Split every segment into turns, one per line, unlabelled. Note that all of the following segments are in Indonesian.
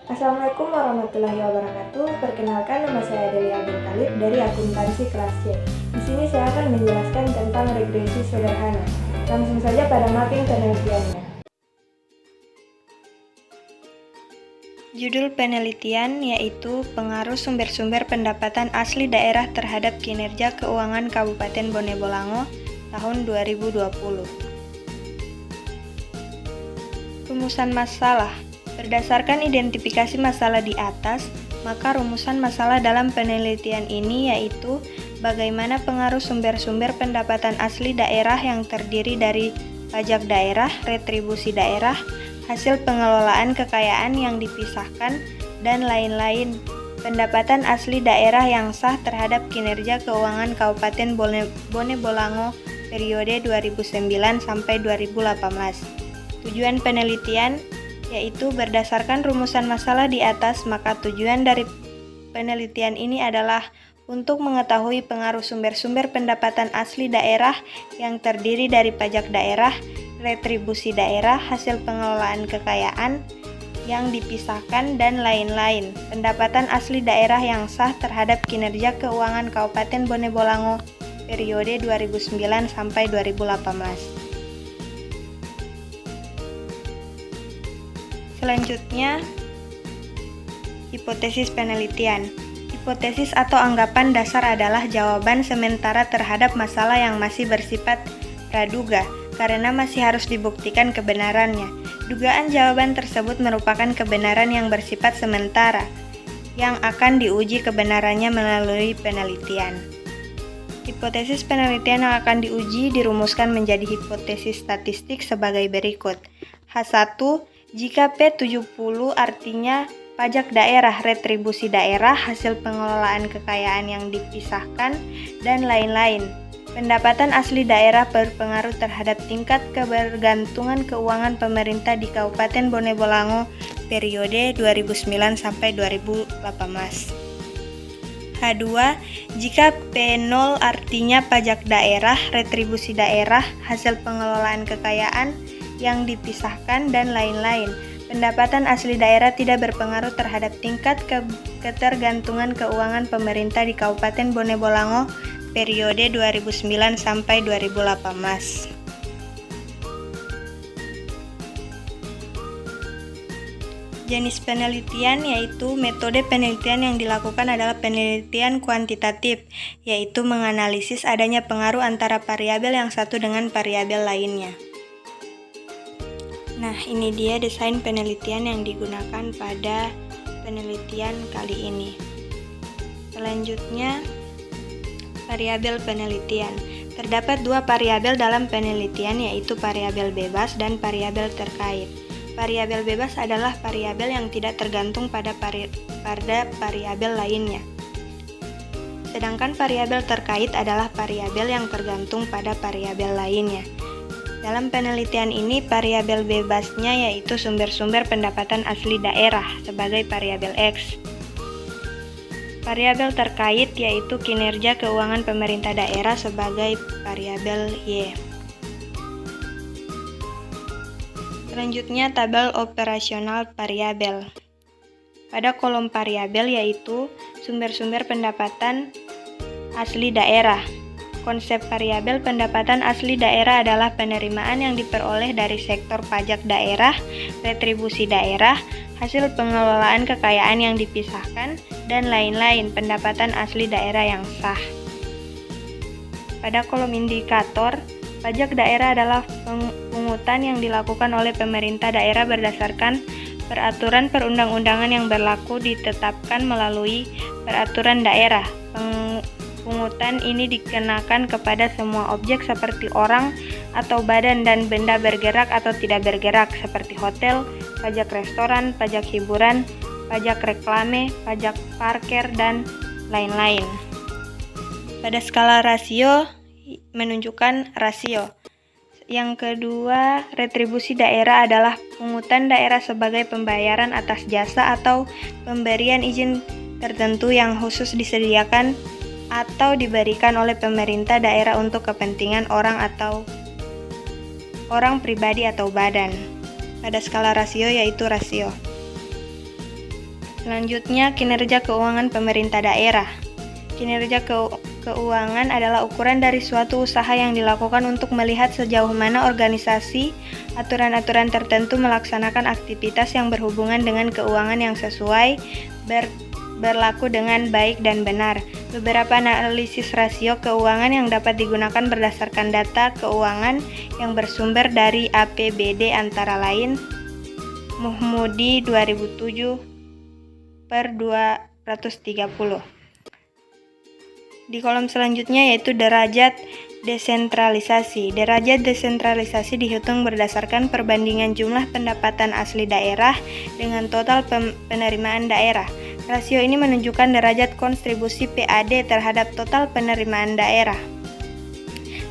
Assalamualaikum warahmatullahi wabarakatuh. Perkenalkan, nama saya Delia Abdul Talib dari akuntansi kelas C. Di sini saya akan menjelaskan tentang regresi sederhana. Langsung saja pada mapping penelitiannya.
Judul penelitian yaitu Pengaruh Sumber-sumber Pendapatan Asli Daerah Terhadap Kinerja Keuangan Kabupaten Bone Bolango tahun 2020. Rumusan masalah. Berdasarkan identifikasi masalah di atas, maka rumusan masalah dalam penelitian ini yaitu bagaimana pengaruh sumber-sumber pendapatan asli daerah yang terdiri dari pajak daerah, retribusi daerah, hasil pengelolaan kekayaan yang dipisahkan, dan lain-lain. Pendapatan asli daerah yang sah terhadap kinerja keuangan Kabupaten Bone Bolango periode 2009 sampai 2018. Tujuan penelitian yaitu berdasarkan rumusan masalah di atas, maka tujuan dari penelitian ini adalah untuk mengetahui pengaruh sumber-sumber pendapatan asli daerah yang terdiri dari pajak daerah, retribusi daerah, hasil pengelolaan kekayaan yang dipisahkan, dan lain-lain. Pendapatan asli daerah yang sah terhadap kinerja keuangan Kabupaten Bone Bolango periode 2009 sampai 2018. Selanjutnya, hipotesis penelitian. Hipotesis atau anggapan dasar adalah jawaban sementara terhadap masalah yang masih bersifat praduga, karena masih harus dibuktikan kebenarannya. Dugaan jawaban tersebut merupakan kebenaran yang bersifat sementara, yang akan diuji kebenarannya melalui penelitian. Hipotesis penelitian yang akan diuji dirumuskan menjadi hipotesis statistik sebagai berikut. H1, jika P70 artinya pajak daerah, retribusi daerah, hasil pengelolaan kekayaan yang dipisahkan, dan lain-lain. Pendapatan asli daerah berpengaruh terhadap tingkat kebergantungan keuangan pemerintah di Kabupaten Bone Bolango periode 2009 sampai 2018. H2, jika P0 artinya pajak daerah, retribusi daerah, hasil pengelolaan kekayaan yang dipisahkan, dan lain-lain. Pendapatan asli daerah tidak berpengaruh terhadap tingkat ketergantungan keuangan pemerintah di Kabupaten Bone Bolango periode 2009 sampai 2018. Jenis penelitian yaitu metode penelitian yang dilakukan adalah penelitian kuantitatif, yaitu menganalisis adanya pengaruh antara variabel yang satu dengan variabel lainnya. Nah, ini dia desain penelitian yang digunakan pada penelitian kali ini. Selanjutnya, variabel penelitian. Terdapat dua variabel dalam penelitian, yaitu variabel bebas dan variabel terkait. Variabel bebas adalah variabel yang tidak tergantung pada variabel lainnya. Sedangkan variabel terkait adalah variabel yang tergantung pada variabel lainnya. Dalam penelitian ini, variabel bebasnya yaitu sumber-sumber pendapatan asli daerah sebagai variabel X. Variabel terkait yaitu kinerja keuangan pemerintah daerah sebagai variabel Y. Selanjutnya, tabel operasional variabel. Pada kolom variabel yaitu sumber-sumber pendapatan asli daerah. Konsep variabel pendapatan asli daerah adalah penerimaan yang diperoleh dari sektor pajak daerah, retribusi daerah, hasil pengelolaan kekayaan yang dipisahkan, dan lain-lain. Pendapatan asli daerah yang sah. Pada kolom indikator, pajak daerah adalah pungutan yang dilakukan oleh pemerintah daerah berdasarkan peraturan perundang-undangan yang berlaku ditetapkan melalui peraturan daerah. Pungutan ini dikenakan kepada semua objek seperti orang atau badan dan benda bergerak atau tidak bergerak seperti hotel, pajak restoran, pajak hiburan, pajak reklame, pajak parkir, dan lain-lain. Pada skala rasio menunjukkan rasio. Yang kedua, retribusi daerah adalah pungutan daerah sebagai pembayaran atas jasa atau pemberian izin tertentu yang khusus disediakan atau diberikan oleh pemerintah daerah untuk kepentingan orang pribadi atau badan. Pada skala rasio yaitu rasio. Selanjutnya, kinerja keuangan pemerintah daerah. Kinerja keuangan adalah ukuran dari suatu usaha yang dilakukan untuk melihat sejauh mana organisasi, aturan-aturan tertentu melaksanakan aktivitas yang berhubungan dengan keuangan yang sesuai, berlaku dengan baik dan benar. Beberapa analisis rasio keuangan yang dapat digunakan berdasarkan data keuangan yang bersumber dari APBD antara lain Muhmudi 2007/230. Di kolom selanjutnya yaitu derajat desentralisasi. Derajat desentralisasi dihitung berdasarkan perbandingan jumlah pendapatan asli daerah dengan total penerimaan daerah. Rasio ini menunjukkan derajat kontribusi PAD terhadap total penerimaan daerah.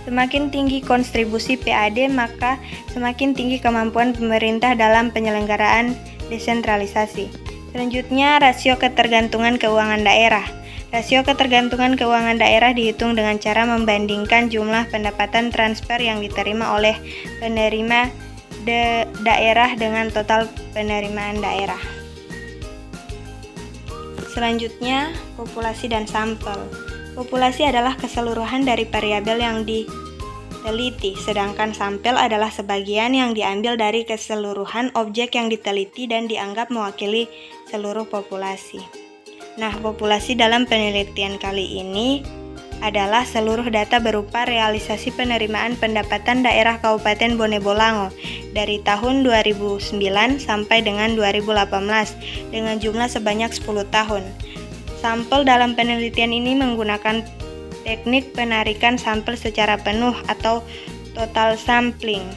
Semakin tinggi kontribusi PAD, maka semakin tinggi kemampuan pemerintah dalam penyelenggaraan desentralisasi. Selanjutnya, rasio ketergantungan keuangan daerah. Rasio ketergantungan keuangan daerah dihitung dengan cara membandingkan jumlah pendapatan transfer yang diterima oleh penerima daerah dengan total penerimaan daerah. Selanjutnya, populasi dan sampel. Populasi adalah keseluruhan dari variabel yang diteliti, sedangkan sampel adalah sebagian yang diambil dari keseluruhan objek yang diteliti dan dianggap mewakili seluruh populasi. Nah, populasi dalam penelitian kali ini adalah seluruh data berupa realisasi penerimaan pendapatan daerah Kabupaten Bone Bolango dari tahun 2009 sampai dengan 2018 dengan jumlah sebanyak 10 tahun. Sampel dalam penelitian ini menggunakan teknik penarikan sampel secara penuh atau total sampling,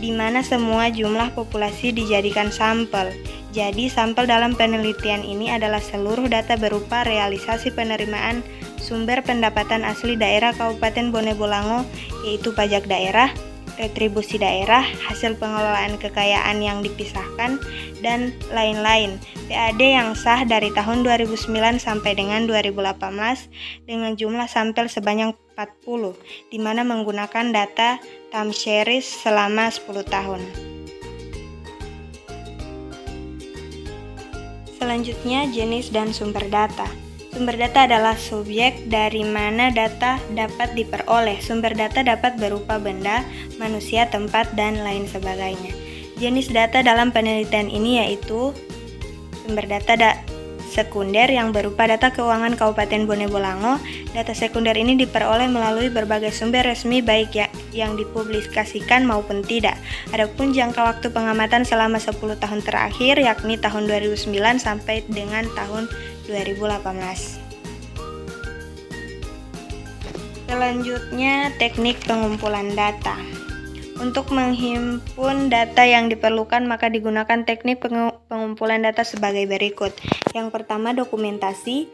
di mana semua jumlah populasi dijadikan sampel. Jadi, sampel dalam penelitian ini adalah seluruh data berupa realisasi penerimaan sumber pendapatan asli daerah Kabupaten Bone Bolango, yaitu pajak daerah, retribusi daerah, hasil pengelolaan kekayaan yang dipisahkan, dan lain-lain. PAD yang sah dari tahun 2009 sampai dengan 2018 dengan jumlah sampel sebanyak 40, di mana menggunakan data time series selama 10 tahun. Selanjutnya, jenis dan sumber data. Sumber data adalah subjek dari mana data dapat diperoleh. Sumber data dapat berupa benda, manusia, tempat, dan lain sebagainya. Jenis data dalam penelitian ini yaitu sumber data sekunder yang berupa data keuangan Kabupaten Bone Bolango. Data sekunder ini diperoleh melalui berbagai sumber resmi baik yang dipublikasikan maupun tidak. Adapun jangka waktu pengamatan selama 10 tahun terakhir yakni tahun 2009 sampai dengan tahun 2018. Selanjutnya, teknik pengumpulan data. Untuk menghimpun data yang diperlukan maka digunakan teknik pengumpulan data sebagai berikut. Yang pertama, dokumentasi.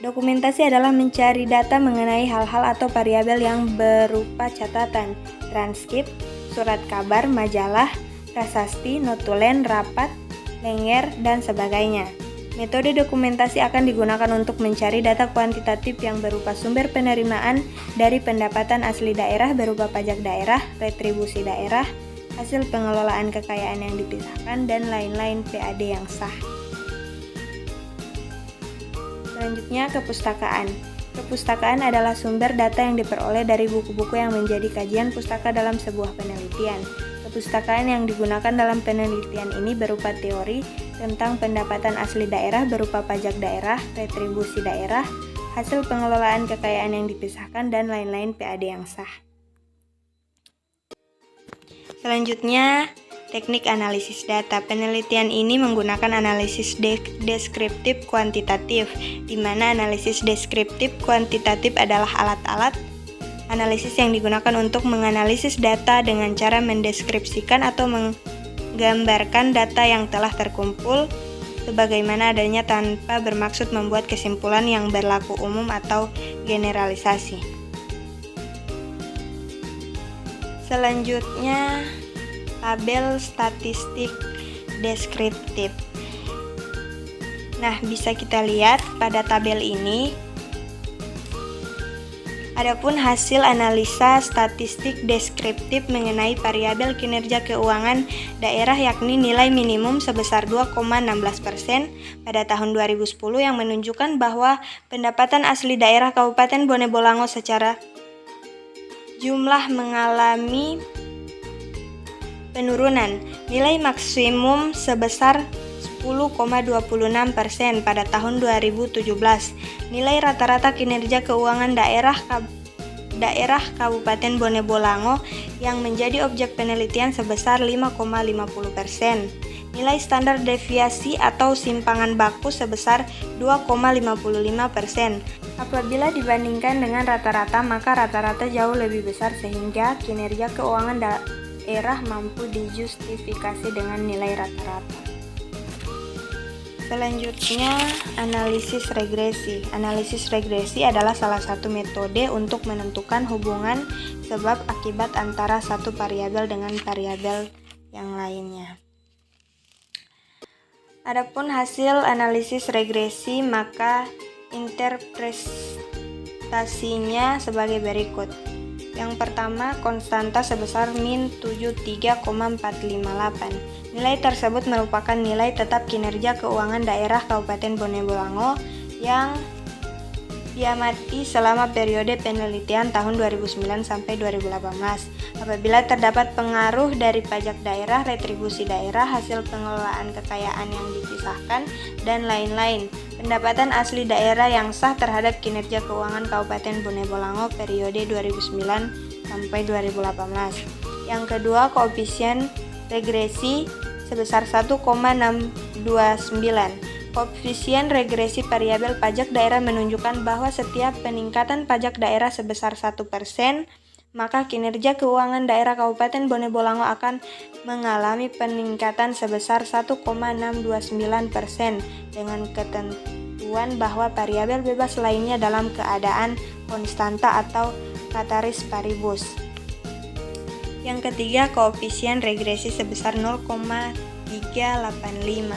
Dokumentasi adalah mencari data mengenai hal-hal atau variabel yang berupa catatan, transkrip, surat kabar, majalah, prasasti, notulen, rapat, lengger, dan sebagainya. Metode dokumentasi akan digunakan untuk mencari data kuantitatif yang berupa sumber penerimaan dari pendapatan asli daerah berupa pajak daerah, retribusi daerah, hasil pengelolaan kekayaan yang dipisahkan, dan lain-lain PAD yang sah. Selanjutnya, kepustakaan. Kepustakaan adalah sumber data yang diperoleh dari buku-buku yang menjadi kajian pustaka dalam sebuah penelitian. Kepustakaan yang digunakan dalam penelitian ini berupa teori tentang pendapatan asli daerah berupa pajak daerah, retribusi daerah, hasil pengelolaan kekayaan yang dipisahkan, dan lain-lain PAD yang sah. Selanjutnya, teknik analisis data. Penelitian ini menggunakan analisis deskriptif kuantitatif, di mana analisis deskriptif kuantitatif adalah alat-alat analisis yang digunakan untuk menganalisis data dengan cara mendeskripsikan atau menggambarkan data yang telah terkumpul sebagaimana adanya tanpa bermaksud membuat kesimpulan yang berlaku umum atau generalisasi. Selanjutnya, tabel statistik deskriptif. Nah, bisa kita lihat pada tabel ini Adapun hasil analisa statistik deskriptif mengenai variabel kinerja keuangan daerah yakni nilai minimum sebesar 2,16% pada tahun 2010 yang menunjukkan bahwa pendapatan asli daerah Kabupaten Bone Bolango secara jumlah mengalami penurunan. Nilai maksimum sebesar 10,26% pada tahun 2017. Nilai rata-rata kinerja keuangan daerah Kabupaten Bone Bolango yang menjadi objek penelitian sebesar 5,50%. Nilai standar deviasi atau simpangan baku sebesar 2,55%. Apabila dibandingkan dengan rata-rata, maka rata-rata jauh lebih besar sehingga kinerja keuangan daerah mampu dijustifikasi dengan nilai rata-rata. Selanjutnya, analisis regresi. Analisis regresi adalah salah satu metode untuk menentukan hubungan sebab akibat antara satu variabel dengan variabel yang lainnya. Adapun hasil analisis regresi, maka interpretasinya sebagai berikut. Yang pertama, konstanta sebesar min 73,458. Nilai tersebut merupakan nilai tetap kinerja keuangan daerah Kabupaten Bone Bolango yang diamati selama periode penelitian tahun 2009 sampai 2018. Apabila terdapat pengaruh dari pajak daerah, retribusi daerah, hasil pengelolaan kekayaan yang dipisahkan, dan lain-lain. Pendapatan asli daerah yang sah terhadap kinerja keuangan Kabupaten Bone Bolango periode 2009 sampai 2018. Yang kedua, koefisien regresi sebesar 1,629. Koefisien regresi variabel pajak daerah menunjukkan bahwa setiap peningkatan pajak daerah sebesar 1%, maka kinerja keuangan daerah Kabupaten Bone Bolango akan mengalami peningkatan sebesar 1,629% dengan ketentuan bahwa variabel bebas lainnya dalam keadaan konstanta atau ceteris paribus. Yang ketiga, koefisien regresi sebesar 0,385.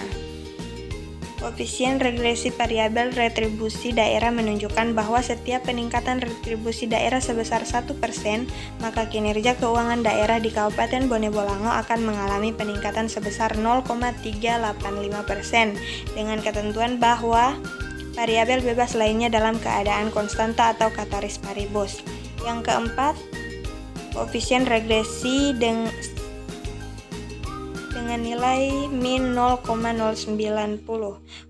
Koefisien regresi variabel retribusi daerah menunjukkan bahwa setiap peningkatan retribusi daerah sebesar 1%, maka kinerja keuangan daerah di Kabupaten Bone Bolango akan mengalami peningkatan sebesar 0,385% dengan ketentuan bahwa variabel bebas lainnya dalam keadaan konstanta atau ceteris paribus. Yang keempat, koefisien regresi dengan nilai min 0,090.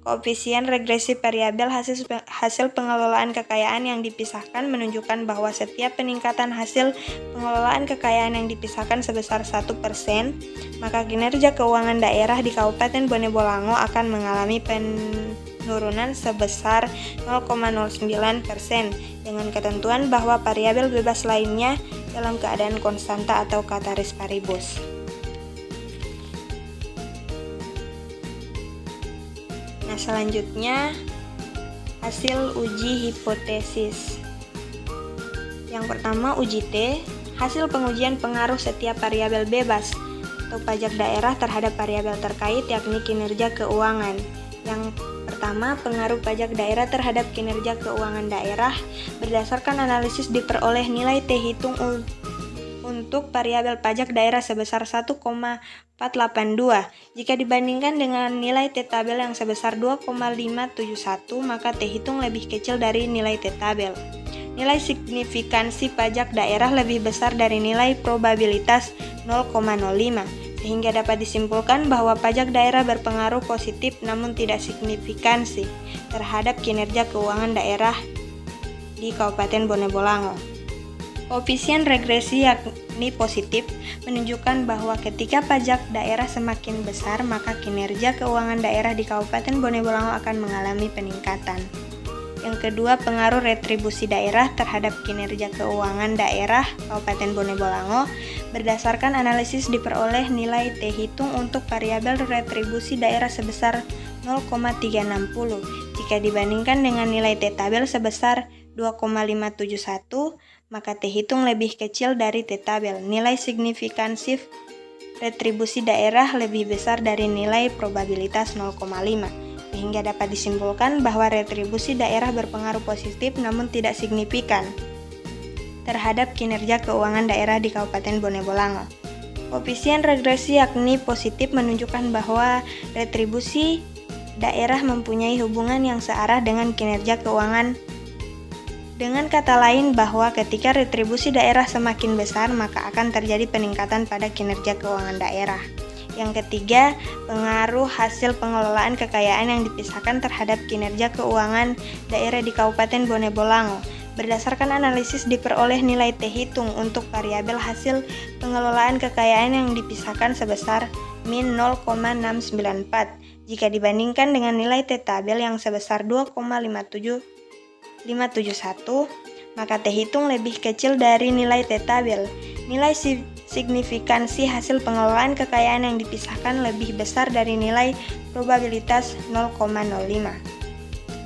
Koefisien regresi variabel hasil pengelolaan kekayaan yang dipisahkan menunjukkan bahwa setiap peningkatan hasil pengelolaan kekayaan yang dipisahkan sebesar 1%, maka kinerja keuangan daerah di Kabupaten Bone Bolango akan mengalami penurunan sebesar 0,09% dengan ketentuan bahwa variabel bebas lainnya dalam keadaan konstanta atau ceteris paribus. Nah, selanjutnya hasil uji hipotesis. Yang pertama, uji T, hasil pengujian pengaruh setiap variabel bebas atau pajak daerah terhadap variabel terkait yakni kinerja keuangan. Yang pertama, pengaruh pajak daerah terhadap kinerja keuangan daerah berdasarkan analisis diperoleh nilai T hitung untuk variabel pajak daerah sebesar 1,482. Jika dibandingkan dengan nilai T tabel yang sebesar 2,571, maka T hitung lebih kecil dari nilai T tabel. Nilai signifikansi pajak daerah lebih besar dari nilai probabilitas 0,05. Sehingga dapat disimpulkan bahwa pajak daerah berpengaruh positif namun tidak signifikansi terhadap kinerja keuangan daerah di Kabupaten Bone Bolango. Koefisien regresi yakni positif menunjukkan bahwa ketika pajak daerah semakin besar, maka kinerja keuangan daerah di Kabupaten Bone Bolango akan mengalami peningkatan. Yang kedua, pengaruh retribusi daerah terhadap kinerja keuangan daerah Kabupaten Bone Bolango berdasarkan analisis diperoleh nilai T hitung untuk variabel retribusi daerah sebesar 0,360. Jika dibandingkan dengan nilai T tabel sebesar 2,571, maka T hitung lebih kecil dari T tabel. Nilai signifikansi retribusi daerah lebih besar dari nilai probabilitas 0,5. Sehingga dapat disimpulkan bahwa retribusi daerah berpengaruh positif namun tidak signifikan terhadap kinerja keuangan daerah di Kabupaten Bone Bolango. Koefisien regresi yakni positif menunjukkan bahwa retribusi daerah mempunyai hubungan yang searah dengan kinerja keuangan. Dengan kata lain bahwa ketika retribusi daerah semakin besar, maka akan terjadi peningkatan pada kinerja keuangan daerah. Yang ketiga, pengaruh hasil pengelolaan kekayaan yang dipisahkan terhadap kinerja keuangan daerah di Kabupaten Bone Bolango. Berdasarkan analisis diperoleh nilai T hitung untuk variabel hasil pengelolaan kekayaan yang dipisahkan sebesar min 0,694 jika dibandingkan dengan nilai T tabel yang sebesar 2,571, maka T hitung lebih kecil dari nilai T tabel. Nilai signifikansi hasil pengelolaan kekayaan yang dipisahkan lebih besar dari nilai probabilitas 0,05.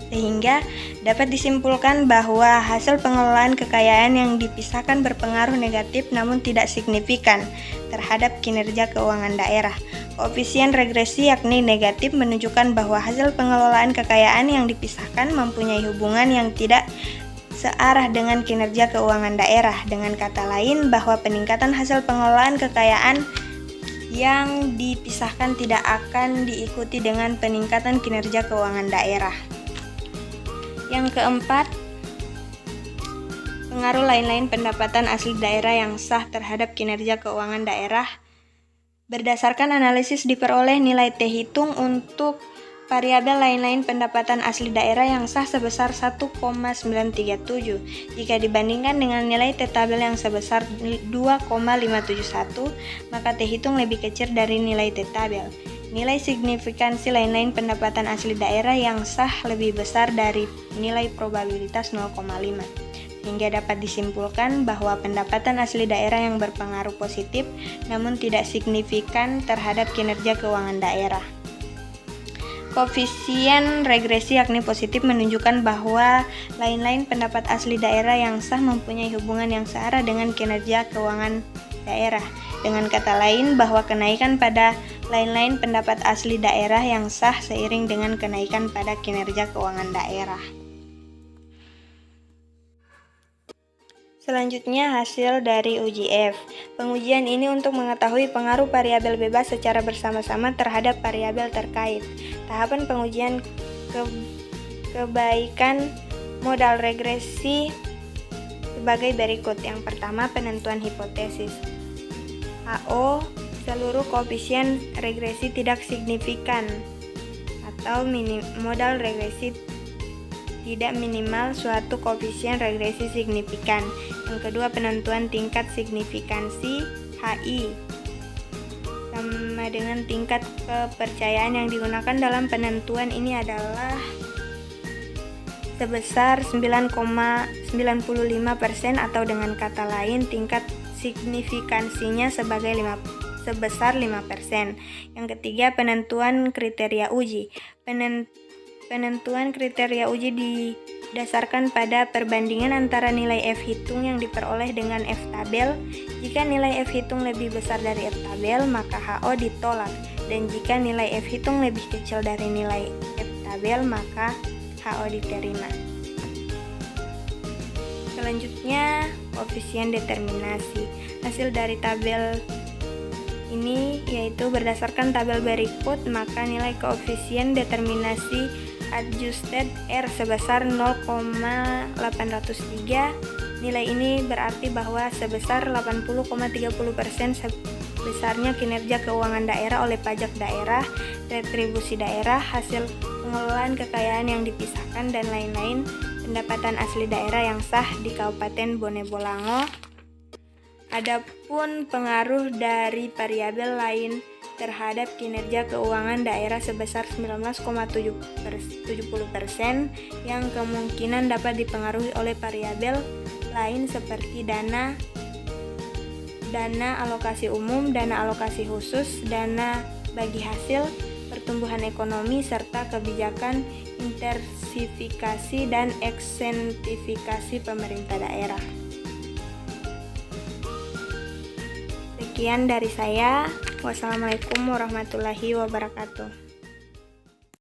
Sehingga dapat disimpulkan bahwa hasil pengelolaan kekayaan yang dipisahkan berpengaruh negatif namun tidak signifikan terhadap kinerja keuangan daerah. Koefisien regresi yakni negatif menunjukkan bahwa hasil pengelolaan kekayaan yang dipisahkan mempunyai hubungan yang tidak searah dengan kinerja keuangan daerah. Dengan kata lain, bahwa peningkatan hasil pengelolaan kekayaan yang dipisahkan tidak akan diikuti dengan peningkatan kinerja keuangan daerah. Yang keempat, pengaruh lain-lain pendapatan asli daerah yang sah terhadap kinerja keuangan daerah. Berdasarkan analisis diperoleh nilai T hitung untuk variabel lain-lain pendapatan asli daerah yang sah sebesar 1,937 jika dibandingkan dengan nilai T tabel yang sebesar 2,571, maka T hitung lebih kecil dari nilai T tabel. Nilai signifikansi lain-lain pendapatan asli daerah yang sah lebih besar dari nilai probabilitas 0,5, sehingga dapat disimpulkan bahwa pendapatan asli daerah yang berpengaruh positif namun tidak signifikan terhadap kinerja keuangan daerah. Koefisien regresi yakni positif menunjukkan bahwa lain-lain pendapat asli daerah yang sah mempunyai hubungan yang searah dengan kinerja keuangan daerah. Dengan kata lain, bahwa kenaikan pada lain-lain pendapat asli daerah yang sah seiring dengan kenaikan pada kinerja keuangan daerah. Selanjutnya, hasil dari uji F. Pengujian ini untuk mengetahui pengaruh variabel bebas secara bersama-sama terhadap variabel terkait. Tahapan pengujian kebaikan modal regresi sebagai berikut. Yang pertama, penentuan hipotesis. HO, seluruh koefisien regresi tidak signifikan atau modal regresi tidak minimal suatu koefisien regresi signifikan. Yang kedua, penentuan tingkat signifikansi HI sama dengan tingkat kepercayaan yang digunakan dalam penentuan ini adalah sebesar 9,95% atau dengan kata lain tingkat signifikansinya sebesar 5%. Yang ketiga, penentuan kriteria uji. Penentuan kriteria uji didasarkan pada perbandingan antara nilai F hitung yang diperoleh dengan F tabel. Jika nilai F hitung lebih besar dari F tabel, maka HO ditolak. Dan jika nilai F hitung lebih kecil dari nilai F tabel, maka HO diterima. Selanjutnya, koefisien determinasi. Hasil dari tabel ini yaitu berdasarkan tabel berikut, maka nilai koefisien determinasi adjusted R sebesar 0,803. Nilai ini berarti bahwa sebesar 80,30% besarnya kinerja keuangan daerah oleh pajak daerah, retribusi daerah, hasil pengelolaan kekayaan yang dipisahkan, dan lain-lain pendapatan asli daerah yang sah di Kabupaten Bone Bolango. Adapun pengaruh dari variabel lain terhadap kinerja keuangan daerah sebesar 19,70% yang kemungkinan dapat dipengaruhi oleh variabel lain seperti dana alokasi umum, dana alokasi khusus, dana bagi hasil, pertumbuhan ekonomi, serta kebijakan intensifikasi dan eksentifikasi pemerintah daerah. Sekian dari saya. Wassalamualaikum warahmatullahi wabarakatuh.